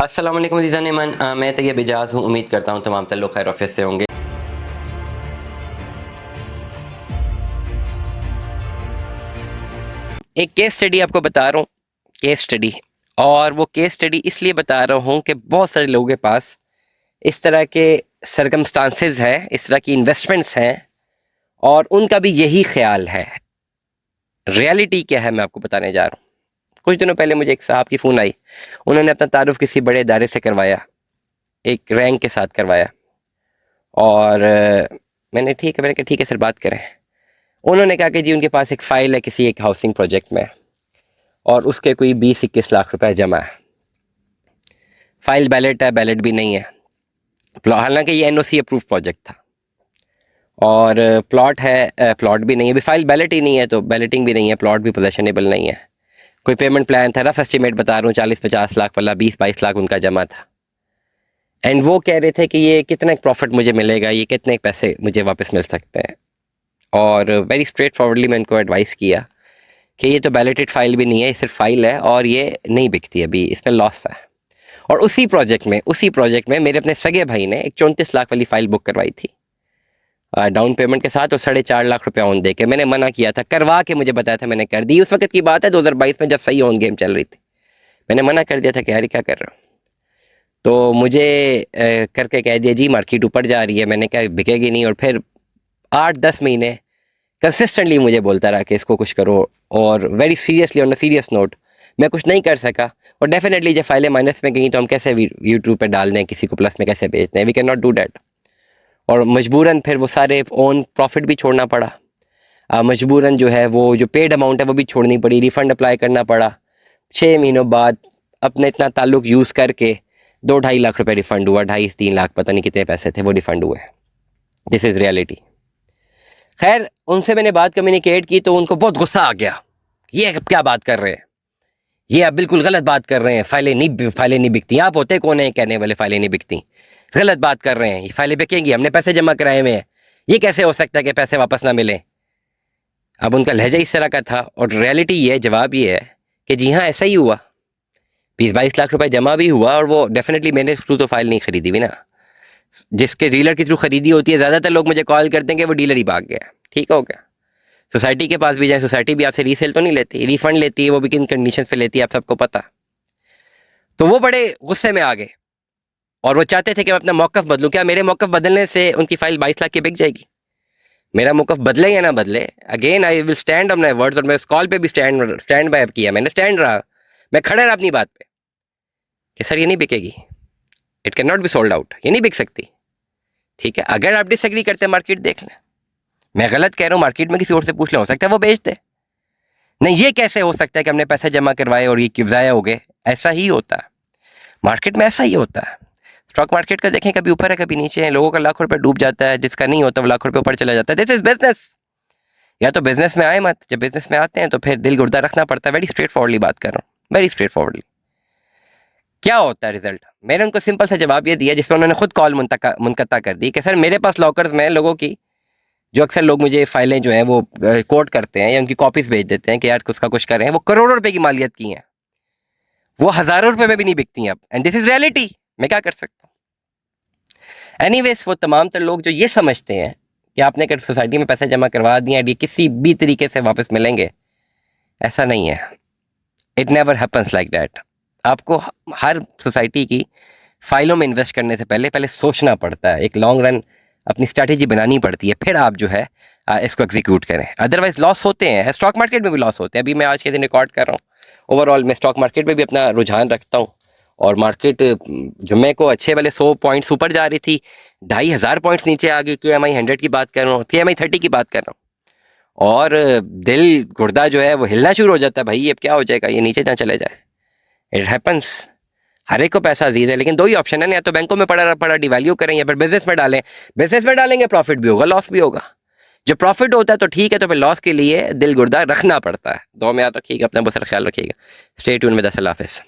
अस्सलाम वालेकुम अज़ीज़ान ईमान। मैं तैयब इजाज़ हूँ। उम्मीद करता हूँ तमाम लोग खैर ऑफिस से होंगे। एक केस स्टडी आपको बता रहा हूँ, केस स्टडी। और वो केस स्टडी इसलिए बता रहा हूँ कि बहुत सारे लोगों के पास इस तरह के सरकमस्टांसेस हैं, इस तरह की इन्वेस्टमेंट्स हैं और उनका भी यही ख्याल है। रियलिटी क्या है मैं आपको बताने जा रहा हूँ। कुछ दिनों पहले मुझे एक साहब की फ़ोन आई। उन्होंने अपना तारुफ किसी बड़े इदारे से करवाया, एक रैंक के साथ करवाया। और मैंने कहा ठीक है सर, बात करें। उन्होंने कहा कि जी उनके पास एक फ़ाइल है किसी एक हाउसिंग प्रोजेक्ट में और उसके कोई 20-21 लाख रुपए जमा है। फ़ाइल बैलेट है, बैलेट भी नहीं है। हालांकि ये एनओसी अप्रूव प्रोजेक्ट था और प्लॉट है, प्लॉट भी नहीं है। अभी फ़ाइल बैलेट ही नहीं है तो बैलेटिंग भी नहीं है, प्लॉट भी पोजेशनेबल नहीं है। कोई पेमेंट प्लान था, रफ एस्टिमेट बता रहा हूँ, 40-50 लाख वाला 20-22 लाख उनका जमा था। एंड वो कह रहे थे कि ये कितना प्रॉफिट मुझे मिलेगा, ये कितने पैसे मुझे वापस मिल सकते हैं। और वेरी स्ट्रेट फॉरवर्डली मैं इनको एडवाइस किया कि ये तो बैलेटेड फ़ाइल भी नहीं है, ये सिर्फ फ़ाइल है और ये नहीं बिकती अभी, इसमें लॉस है। और उसी प्रोजेक्ट में मेरे अपने सगे भाई ने एक 34 लाख वाली फ़ाइल बुक करवाई थी डाउन पेमेंट के साथ और 4.5 लाख रुपया ऑन दे के। मैंने मना किया था, करवा के मुझे बताया था, मैंने कर दी। उस वक्त की बात है 2022 में, जब सही ऑन गेम चल रही थी। मैंने मना कर दिया था कि यार क्या कर रहा हूँ। तो मुझे करके कह दिया जी मार्केट ऊपर जा रही है। मैंने कहा बिकेगी नहीं। और फिर 8-10 महीने कंसिस्टेंटली मुझे बोलता रहा कि इसको कुछ करो। और very seriously, on a serious note, मैं कुछ नहीं कर सका। और डेफिनेटली जब फाइलें माइनस में गई तो हम कैसे यूट्यूब पे डाल दें, किसी को प्लस में कैसे बेच दें, we can not do that. और मजबूरन फिर वो सारे ओन प्रॉफिट भी छोड़ना पड़ा। मजबूरन जो है वो जो पेड अमाउंट है वो भी छोड़नी पड़ी, रिफ़ंड अप्लाई करना पड़ा। 6 महीनों बाद अपने इतना ताल्लुक़ यूज़ करके 2-2.5 लाख रुपए रिफ़ंड हुआ। 2.5-3 लाख पता नहीं कितने पैसे थे वो रिफ़ंड हुए। This is reality. खैर, उनसे मैंने बात कम्युनिकेट की तो उनको बहुत गुस्सा आ गया। ये क्या बात कर रहे हैं, ये आप बिल्कुल गलत बात कर रहे हैं। फ़ाइलें नहीं बिकती। आप होते कौन है कहने वाले फ़ाइलें नहीं बिकती? गलत बात कर रहे हैं, ये फ़ाइलें बिकेंगी, हमने पैसे जमा कराए हुए हैं। ये कैसे हो सकता है कि पैसे वापस ना मिलें? अब उनका लहजा इस तरह का था। और रियलिटी ये, जवाब ये है कि जी हाँ, ऐसा ही हुआ। 20-22 लाख रुपए जमा भी हुआ और वो डेफिनेटली मैंने थ्रू तो फ़ाइल नहीं खरीदी हुई ना। जिसके डीलर के थ्रू खरीदी होती है, ज़्यादातर लोग मुझे कॉल करते हैं कि वो डीलर ही भाग गया। ठीक हो गया। सोसाइटी के पास भी जाए, सोसाइटी भी आपसे रीसेल तो नहीं लेती, रिफंड लेती है। वो भी किन कंडीशन पे लेती है आप सबको पता। तो वो बड़े गुस्से में आ गए और वो चाहते थे कि मैं अपना मौक़िफ़ बदलूं। क्या मेरे मौक़िफ़ बदलने से उनकी फ़ाइल 22 लाख की बिक जाएगी? मेरा मौक़िफ़ बदले या ना बदले, again I will stand on my words. और मैं उस कॉल पे भी स्टैंड बाय किया, मैंने स्टैंड रहा, मैं खड़ा रहा अपनी बात पे कि सर ये नहीं बिकेगी, it can not be sold out, ये नहीं बिक सकती। ठीक है, अगर आप डिसएग्री करते हैं मार्केट देख लें। मैं गलत कह रहा हूँ, मार्केट में किसी और से पूछ लें, हो सकता है वो बेच दे। नहीं, ये कैसे हो सकता है कि हमने पैसे जमा करवाए और ये क्यों ज़ाया हो गए? ऐसा ही होता है मार्केट में, ऐसा ही होता है। स्टॉक मार्केट का देखें, कभी ऊपर है कभी नीचे है। लोगों का लाख रुपए डूब जाता है, जिसका नहीं होता वो लाख रुपए ऊपर चला जाता है। This is business. या तो बिजनेस में आए मत, जब बिजनेस में आते हैं तो फिर दिल गुर्दा रखना पड़ता है। वेरी स्ट्रेट फॉरवर्डली बात कर रहा हूँ, वेरी स्ट्रेट फॉरवर्डली। क्या होता है रिजल्ट? मैंने उनको सिंपल सा जवाब ये दिया जिसमें उन्होंने खुद कॉल मुनक़ता कर दी कि सर मेरे पास लॉकर्स में लोगों की, जो अक्सर लोग मुझे फाइलें जो हैं वो कोट करते हैं या उनकी कॉपीज़ भेज देते हैं कि यार उसका कुछ करें, वो करोड़ों रुपए की मालियत की हैं, वो हज़ारों रुपए में भी नहीं बिकती हैं अब। And this is reality. मैं क्या कर सकता हूँ? एनीवेज, वो तमाम तर लोग जो ये समझते हैं कि आपने अगर सोसाइटी में पैसे जमा करवा दिए ये किसी भी तरीके से वापस मिलेंगे, ऐसा नहीं है। It never happens like that. आपको हर सोसाइटी की फ़ाइलों में इन्वेस्ट करने से पहले सोचना पड़ता है, एक लॉन्ग रन अपनी स्ट्रैटेजी बनानी पड़ती है, फिर आप जो है इसको एग्जीक्यूट करें। अदरवाइज लॉस होते हैं, स्टॉक मार्केट में भी लॉस होते हैं। अभी मैं आज के दिन रिकॉर्ड कर रहा हूँ, ओवरऑल मैं स्टॉक मार्केट में भी अपना रुझान रखता हूँ। और मार्केट जुम्मे को अच्छे वाले 100 पॉइंट्स ऊपर जा रही थी, 2,500 पॉइंट्स नीचे आ गई। KMI 100 की बात कर रहा हूँ, KMI 30 की बात कर रहा हूँ। और दिल गुर्दा जो है वो हिलना शुरू हो जाता है, भाई अब क्या हो जाएगा, ये नीचे ना चले जाए। It happens. हर एक को पैसा अजीज है, लेकिन दो ही ऑप्शन है ना, या तो बैंकों में पड़ा डिवैल्यू करें या फिर बिजनेस में डालें। बिजनेस में डालेंगे प्रॉफिट भी होगा, लॉस भी होगा। जो प्रॉफिट होता है तो ठीक है, तो फिर लॉस के लिए दिल गुर्दा रखना पड़ता है। दो में याद रखिएगा, अपना बहुत सारा ख्याल रखिएगा। स्टे ट्यून में। अल्लाह हाफ़िज़।